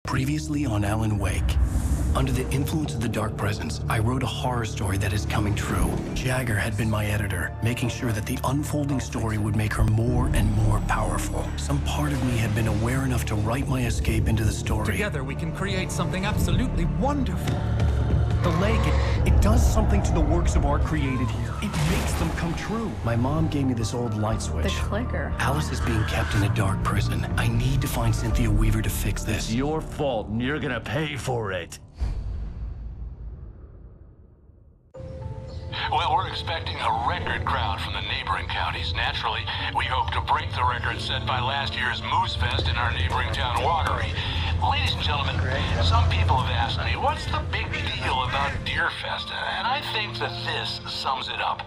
Previously on Alan Wake. Under the influence of the dark presence, I wrote a horror story that is coming true. Jagger had been my editor, making sure that the unfolding story would make her more and more powerful. Some part of me had been aware enough to write my escape into the story. Together we can create something absolutely wonderful. The lake, it does something to the works of art created here. It makes them come true. My mom gave me this old light switch. The clicker. Alice is being kept in a dark prison. I need to find Cynthia Weaver to fix this. It's your fault, and you're gonna pay for it. Well, we're expecting a record crowd from the neighboring counties. Naturally, we hope to break the record set by last year's Moose Fest in our neighboring town, Watery. Ladies and gentlemen, some people have asked me, what's the big deal about Deer Fest? And I think that this sums it up.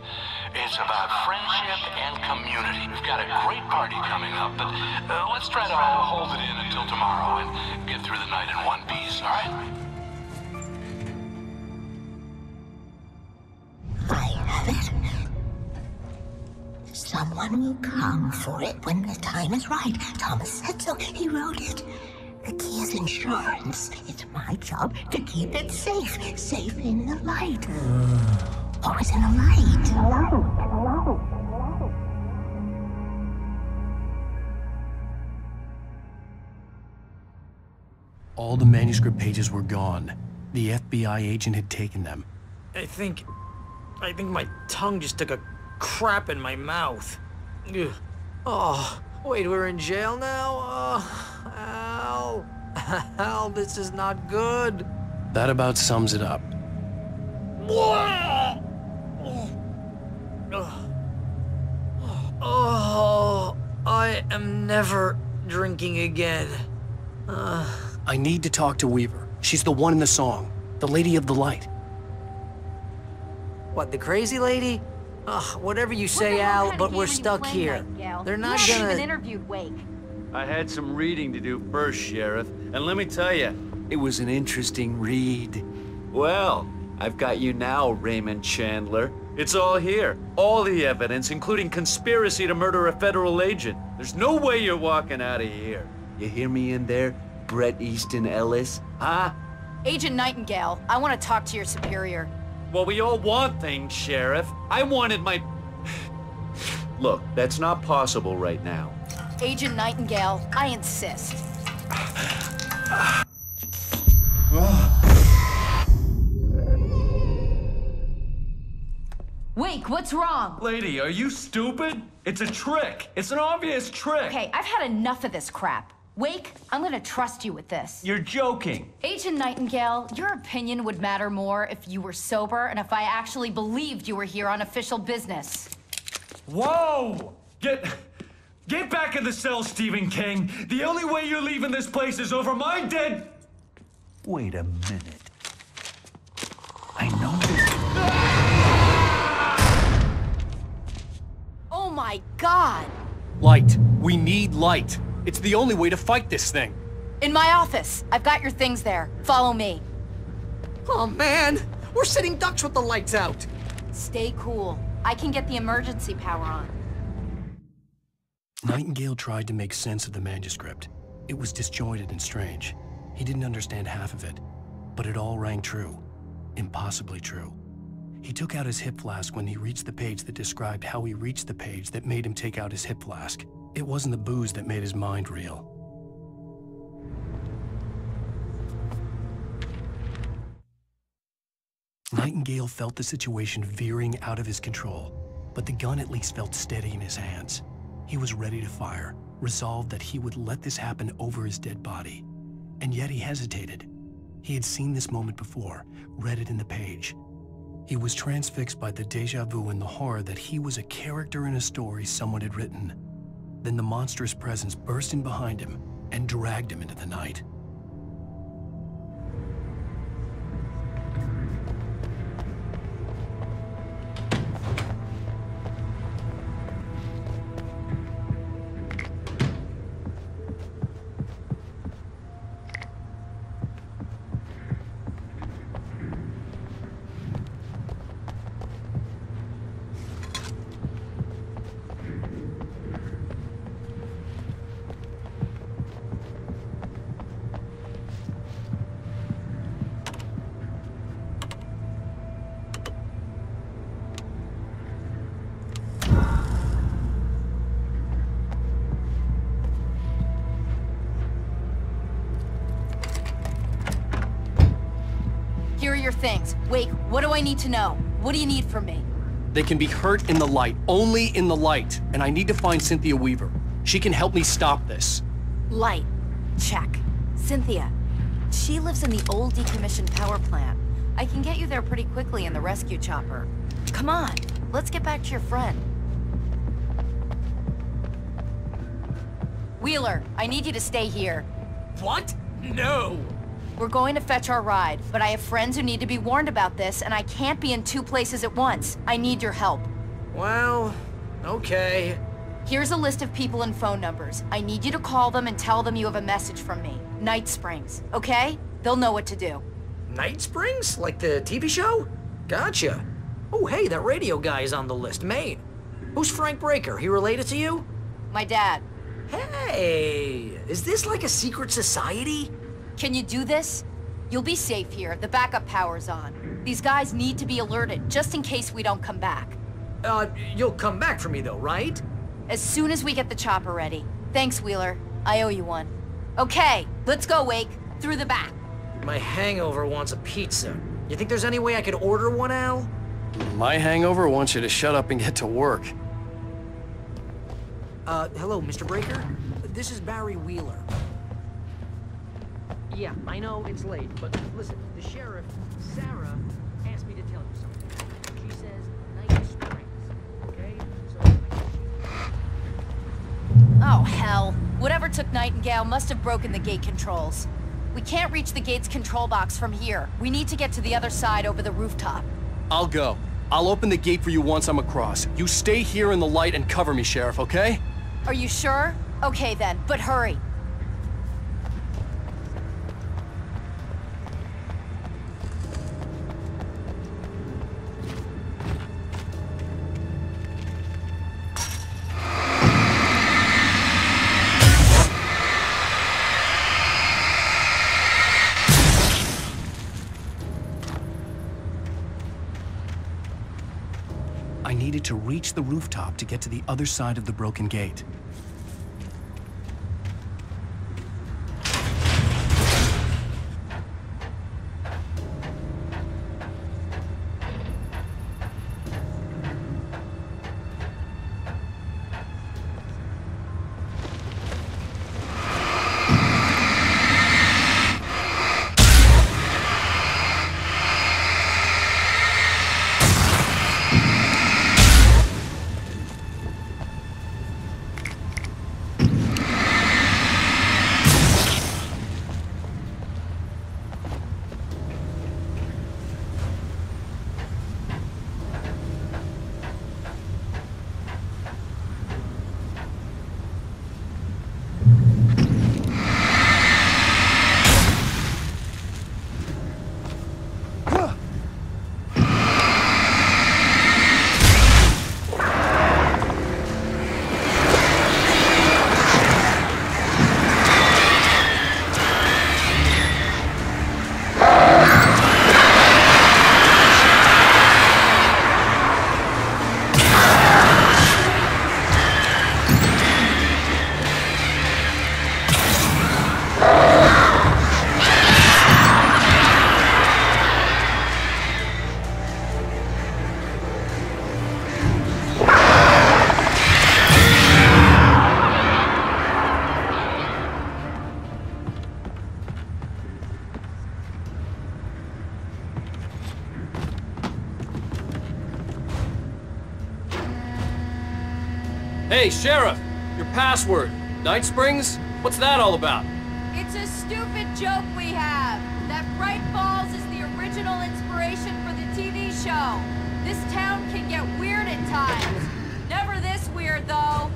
It's about friendship and community. We've got a great party coming up, but let's try to hold it in until tomorrow and get through the night in one piece, all right? I have it. Someone will come for it when the time is right. Thomas said so. He wrote it. The key is insurance. It's my job to keep it safe. Safe in the light. Always in the light. All the manuscript pages were gone. The FBI agent had taken them. I think my tongue just took a crap in my mouth. Ugh. Oh, wait, we're in jail now? Oh, Al. Al, this is not good. That about sums it up. Oh, I am never drinking again. I need to talk to Weaver. She's the one in the song. The Lady of the Light. What, the crazy lady? Ugh, whatever you say, Al, but we're stuck here. They're not gonna... even interviewed Wake. I had some reading to do first, Sheriff, and let me tell you, it was an interesting read. Well, I've got you now, Raymond Chandler. It's all here. All the evidence, including conspiracy to murder a federal agent. There's no way you're walking out of here. You hear me in there, Bret Easton Ellis? Huh? Agent Nightingale, I want to talk to your superior. Well, we all want things, Sheriff. I wanted my... Look, that's not possible right now. Agent Nightingale, I insist. Wake, what's wrong? Lady, are you stupid? It's a trick. It's an obvious trick. Okay, I've had enough of this crap. Wake, I'm gonna trust you with this. You're joking. Agent Nightingale, your opinion would matter more if you were sober and if I actually believed you were here on official business. Whoa! Get back in the cell, Stephen King. The only way you're leaving this place is over my dead... Wait a minute. I know this... Oh my God! Light. We need light. It's the only way to fight this thing. In my office. I've got your things there. Follow me. Oh, man! We're sitting ducks with the lights out! Stay cool. I can get the emergency power on. Nightingale tried to make sense of the manuscript. It was disjointed and strange. He didn't understand half of it, but it all rang true. Impossibly true. He took out his hip flask when he reached the page that described how he reached the page that made him take out his hip flask. It wasn't the booze that made his mind reel. Nightingale felt the situation veering out of his control, but the gun at least felt steady in his hands. He was ready to fire, resolved that he would let this happen over his dead body. And yet he hesitated. He had seen this moment before, read it in the page. He was transfixed by the déjà vu and the horror that he was a character in a story someone had written. Then the monstrous presence burst in behind him and dragged him into the night. your things. Wake, what do I need to know? What do you need from me? They can be hurt in the light, only in the light. And I need to find Cynthia Weaver. She can help me stop this. Light. Check. Cynthia. She lives in the old decommissioned power plant. I can get you there pretty quickly in the rescue chopper. Come on, let's get back to your friend. Wheeler, I need you to stay here. What? No! We're going to fetch our ride, but I have friends who need to be warned about this, and I can't be in 2 places at once. I need your help. Well, okay. Here's a list of people and phone numbers. I need you to call them and tell them you have a message from me. Night Springs, okay? They'll know what to do. Night Springs? Like the TV show? Gotcha. Oh, hey, that radio guy is on the list, Maine. Who's Frank Breaker? He related to you? My dad. Hey, is this like a secret society? Can you do this? You'll be safe here. The backup power's on. These guys need to be alerted, just in case we don't come back. You'll come back for me though, right? As soon as we get the chopper ready. Thanks, Wheeler. I owe you one. Okay, let's go, Wake. Through the back. My hangover wants a pizza. You think there's any way I could order one, Al? My hangover wants you to shut up and get to work. Hello, Mr. Breaker? This is Barry Wheeler. Yeah, I know it's late, but listen, the sheriff, Sarah, asked me to tell you something. She says Night Springs, okay? So Oh, hell. Whatever took Nightingale must have broken the gate controls. We can't reach the gate's control box from here. We need to get to the other side over the rooftop. I'll go. I'll open the gate for you once I'm across. You stay here in the light and cover me, Sheriff, okay? Are you sure? Okay then, but hurry. I needed to reach the rooftop to get to the other side of the broken gate. Hey, Sheriff! Your password. Night Springs? What's that all about? It's a stupid joke we have. That Bright Falls is the original inspiration for the TV show. This town can get weird at times. Never this weird, though.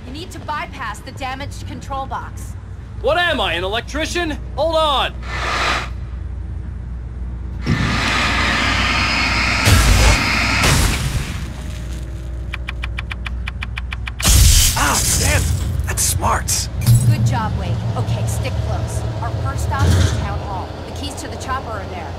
You need to bypass the damaged control box. What am I, an electrician? Hold on! Smarts. Good job, Wade. Okay, stick close. Our first stop is Town Hall. The keys to the chopper are there.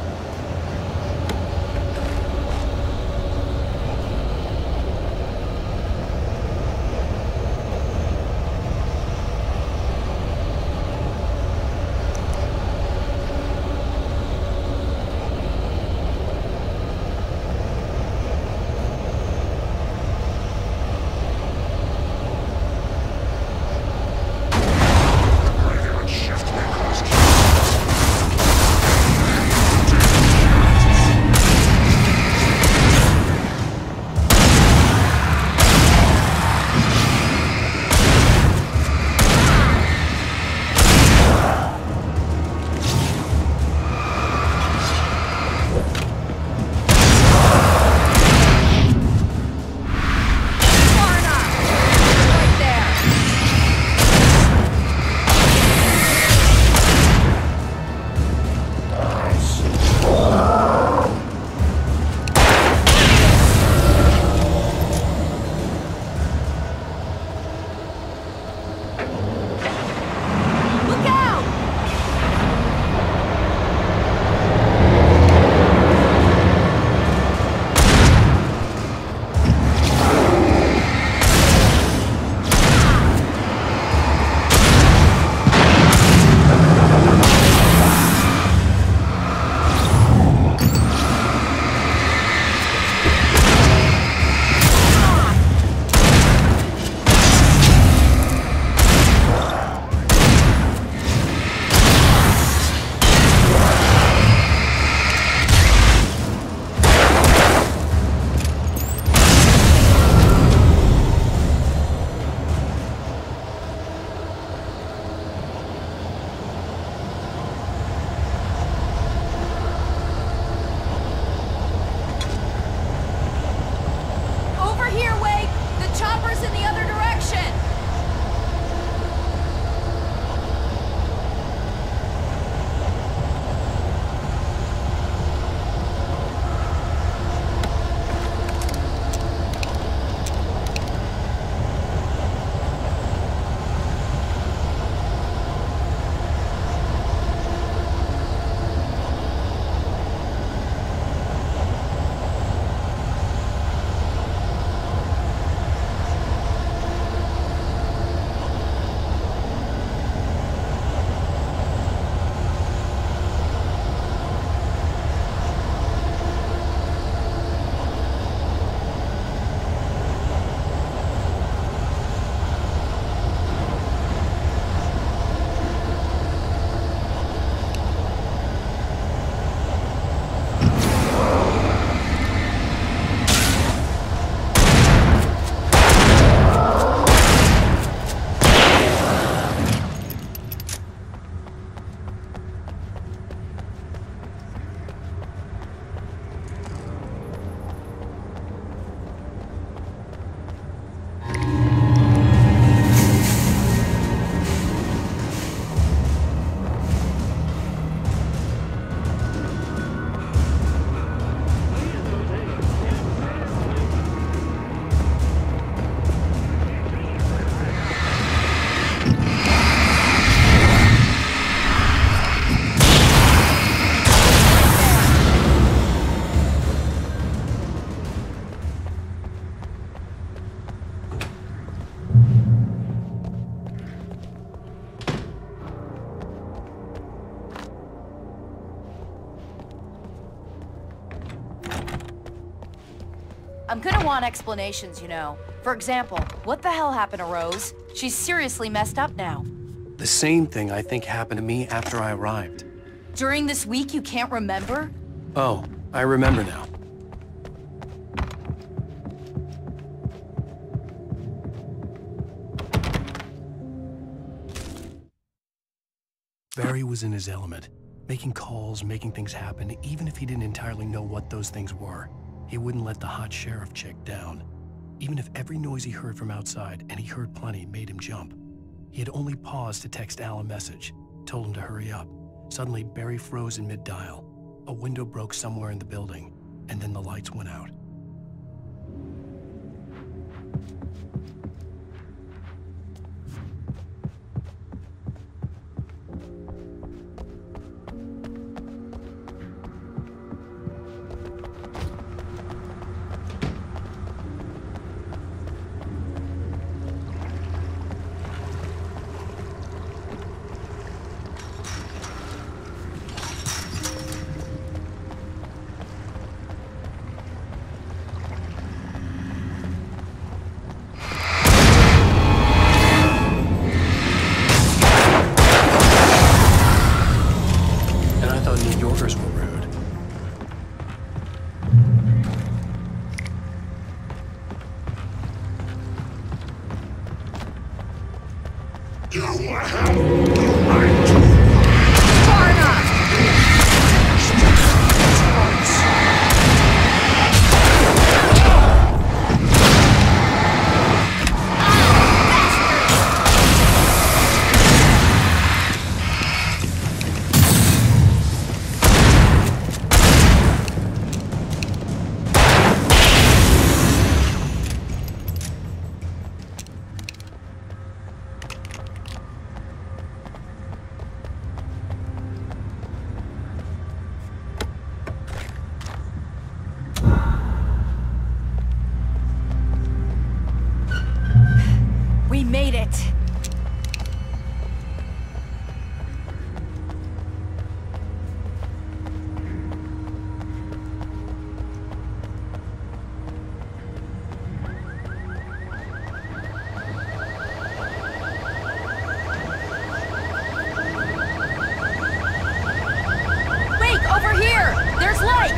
I'm gonna want explanations, you know. For example, what the hell happened to Rose? She's seriously messed up now. The same thing I think happened to me after I arrived. During this week, you can't remember? Oh, I remember now. Barry was in his element, making calls, making things happen, even if he didn't entirely know what those things were. He wouldn't let the hot sheriff chick down. Even if every noise he heard from outside, and he heard plenty, made him jump. He had only paused to text Al a message, told him to hurry up. Suddenly, Barry froze in mid-dial. A window broke somewhere in the building, and then the lights went out. New Yorkers were rude. You have the right to Far enough! We made it! Wait, over here! There's light!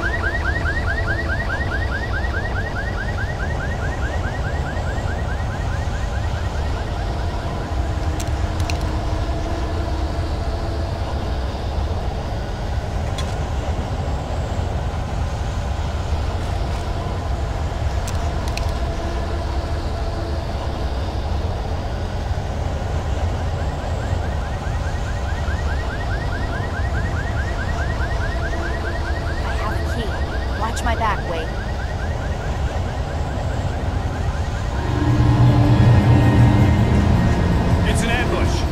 Watch my back, Wade. It's an ambush.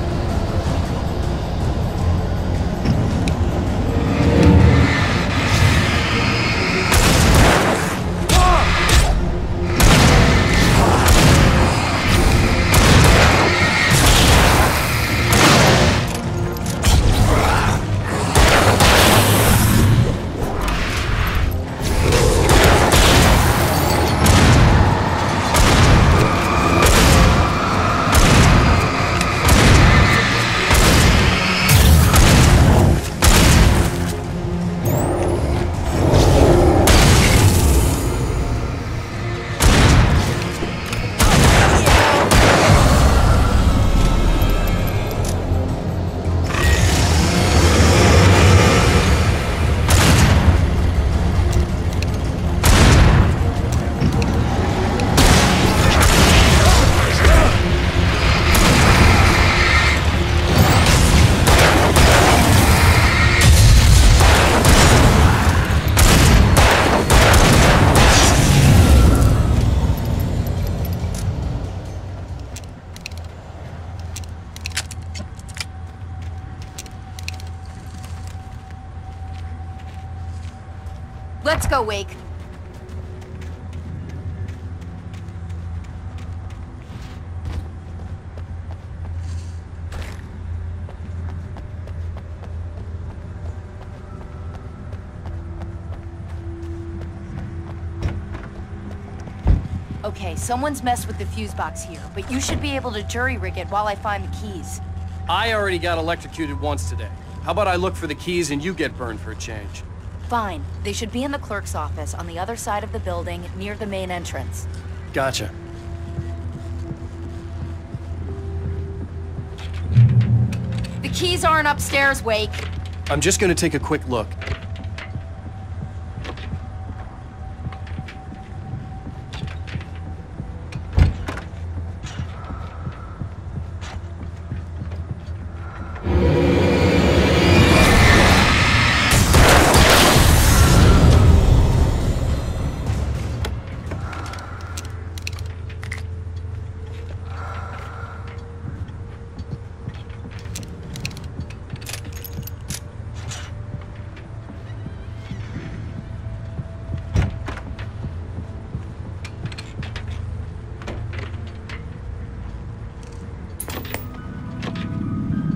Let's go, Wake. Okay, someone's messed with the fuse box here, but you should be able to jury-rig it while I find the keys. I already got electrocuted once today. How about I look for the keys and you get burned for a change? Fine. They should be in the clerk's office on the other side of the building, near the main entrance. Gotcha. The keys aren't upstairs, Wake. I'm just gonna take a quick look.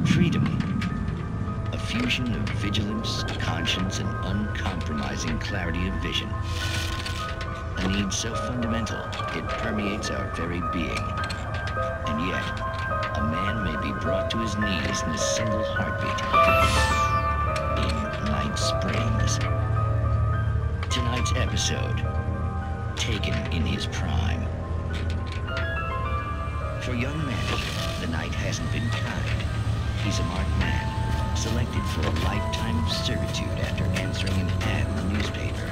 Freedom. A fusion of vigilance, conscience, and uncompromising clarity of vision. A need so fundamental, it permeates our very being. And yet, a man may be brought to his knees in a single heartbeat. In Night Springs. Tonight's episode, Taken in His Prime. For young Manny, the night hasn't been kind. He's a marked man, selected for a lifetime of servitude after answering an ad in the newspaper.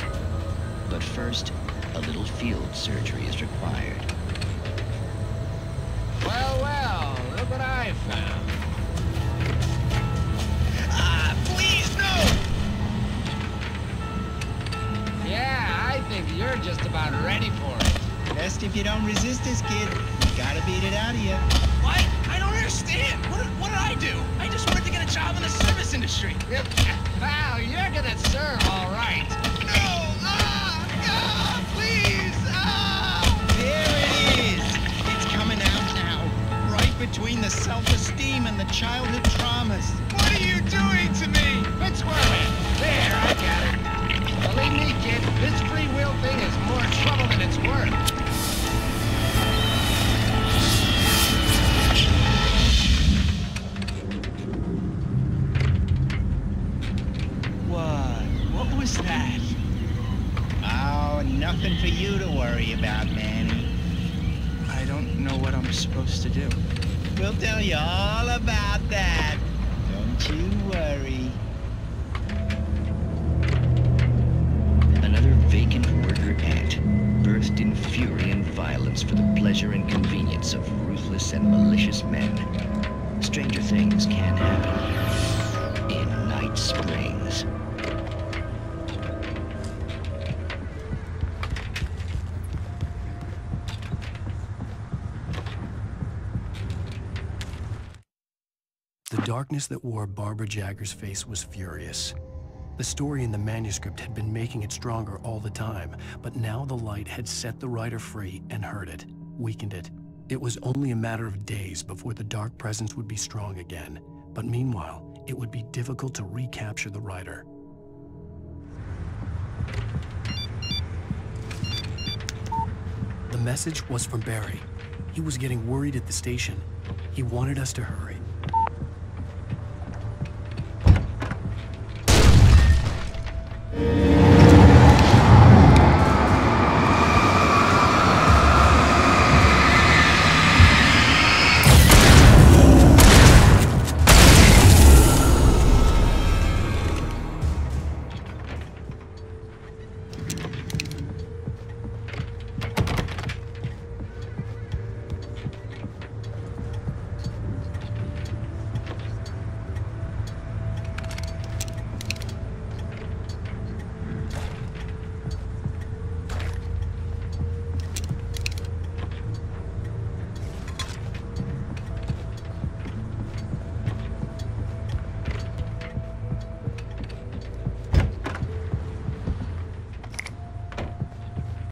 But first, a little field surgery is required. Well, well, look what I found. Please, no! Yeah, I think you're just about ready for it. Best if you don't resist this, kid. You gotta beat it out of you. What? I don't understand. What did I do? I just wanted to get a job in the service industry. Pal, you're gonna serve all right. No! Please! There it is. It's coming out now. Right between the self-esteem and the childhood traumas. What are you doing to me? Quit squirming. There, I got it. Believe me, kid, this free will thing is more trouble than it's worth. What was that? Oh, nothing for you to worry about, Manny. I don't know what I'm supposed to do. We'll tell you all about that. Don't you worry. Another vacant worker ant, birthed in fury and violence for the pleasure and convenience of ruthless and malicious men. Stranger things can happen in Night Springs. The darkness that wore Barbara Jagger's face was furious. The story in the manuscript had been making it stronger all the time, but now the light had set the writer free and hurt it, weakened it. It was only a matter of days before the dark presence would be strong again, but meanwhile, it would be difficult to recapture the writer. The message was from Barry. He was getting worried at the station. He wanted us to hurry.